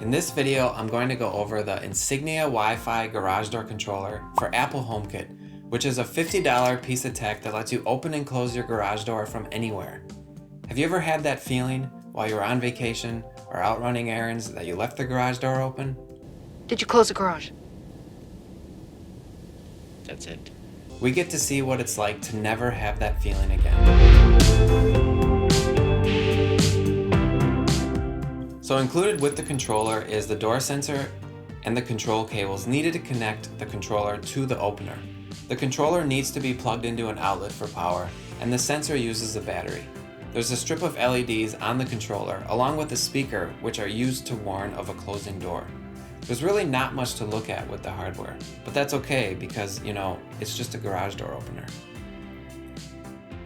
In this video, I'm going to go over the Insignia Wi-Fi garage door controller for Apple HomeKit, which is a $50 piece of tech that lets you open and close your garage door from anywhere. Have you ever had that feeling while you were on vacation or out running errands that you left the garage door open? Did you close the garage? That's it. We get to see what it's like to never have that feeling again. So included with the controller is the door sensor and the control cables needed to connect the controller to the opener. The controller needs to be plugged into an outlet for power, and the sensor uses a battery. There's a strip of LEDs on the controller along with a speaker which are used to warn of a closing door. There's really not much to look at with the hardware, but that's okay because, it's just a garage door opener.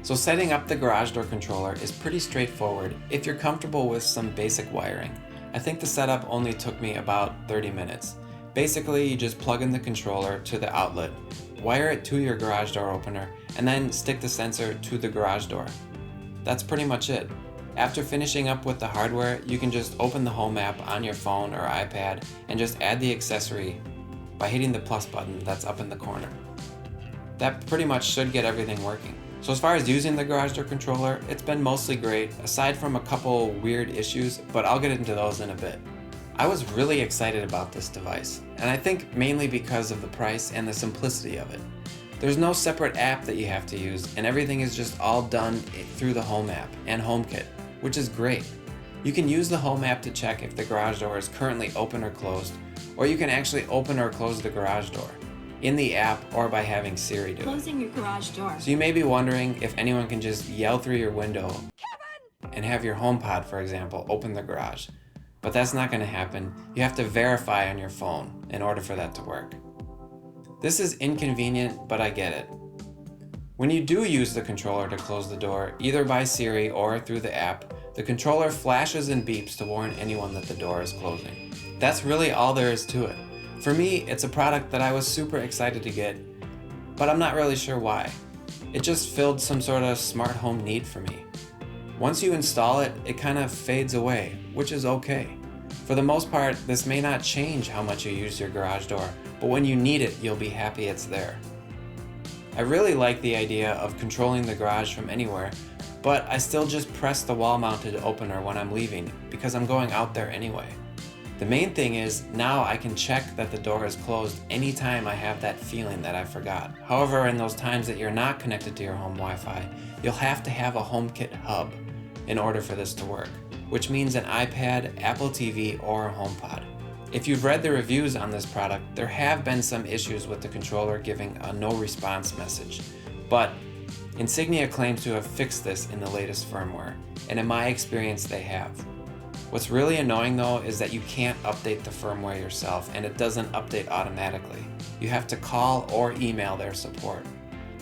So setting up the garage door controller is pretty straightforward if you're comfortable with some basic wiring. I think the setup only took me about 30 minutes. Basically, you just plug in the controller to the outlet, wire it to your garage door opener, and then stick the sensor to the garage door. That's pretty much it. After finishing up with the hardware, you can just open the Home app on your phone or iPad and just add the accessory by hitting the plus button that's up in the corner. That pretty much should get everything working. So as far as using the garage door controller, it's been mostly great, aside from a couple weird issues, but I'll get into those in a bit. I was really excited about this device, and I think mainly because of the price and the simplicity of it. There's no separate app that you have to use, and everything is just all done through the Home app and HomeKit, which is great. You can use the Home app to check if the garage door is currently open or closed, or you can actually open or close the garage door in the app or by having Siri do it. Closing your garage door. So you may be wondering if anyone can just yell through your window and have your HomePod, for example, open the garage. But that's not going to happen. You have to verify on your phone in order for that to work. This is inconvenient, but I get it. When you do use the controller to close the door, either by Siri or through the app, the controller flashes and beeps to warn anyone that the door is closing. That's really all there is to it. For me, it's a product that I was super excited to get, but I'm not really sure why. It just filled some sort of smart home need for me. Once you install it, it kind of fades away, which is okay. For the most part, this may not change how much you use your garage door, but when you need it, you'll be happy it's there. I really like the idea of controlling the garage from anywhere, but I still just press the wall-mounted opener when I'm leaving because I'm going out there anyway. The main thing is, now I can check that the door is closed anytime I have that feeling that I forgot. However, in those times that you're not connected to your home Wi-Fi, you'll have to have a HomeKit hub in order for this to work, which means an iPad, Apple TV, or a HomePod. If you've read the reviews on this product, there have been some issues with the controller giving a no response message, but Insignia claims to have fixed this in the latest firmware, and in my experience they have. What's really annoying though is that you can't update the firmware yourself and it doesn't update automatically. You have to call or email their support.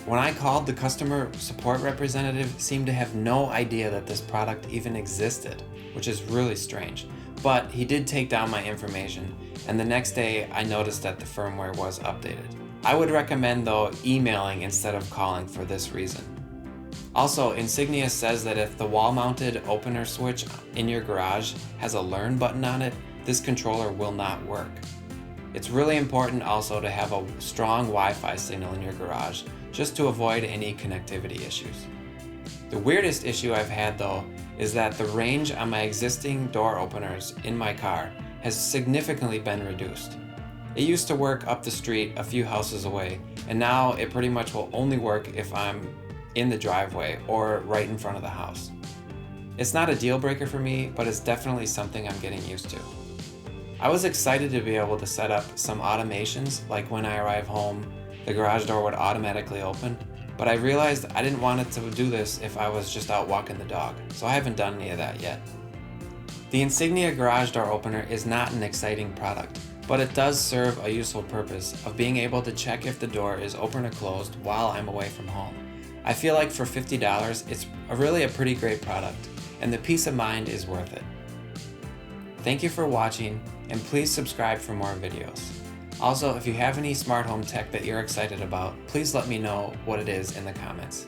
When I called, the customer support representative seemed to have no idea that this product even existed, which is really strange. But he did take down my information, and the next day I noticed that the firmware was updated. I would recommend though emailing instead of calling for this reason. Also, Insignia says that if the wall-mounted opener switch in your garage has a learn button on it, this controller will not work. It's really important also to have a strong Wi-Fi signal in your garage, just to avoid any connectivity issues. The weirdest issue I've had though is that the range on my existing door openers in my car has significantly been reduced. It used to work up the street a few houses away, and now it pretty much will only work if I'm in the driveway or right in front of the house. It's not a deal breaker for me, but it's definitely something I'm getting used to. I was excited to be able to set up some automations, like when I arrive home, the garage door would automatically open, but I realized I didn't want it to do this if I was just out walking the dog, so I haven't done any of that yet. The Insignia garage door opener is not an exciting product, but it does serve a useful purpose of being able to check if the door is open or closed while I'm away from home. I feel like for $50, it's really a pretty great product, and the peace of mind is worth it. Thank you for watching, and please subscribe for more videos. Also, if you have any smart home tech that you're excited about, please let me know what it is in the comments.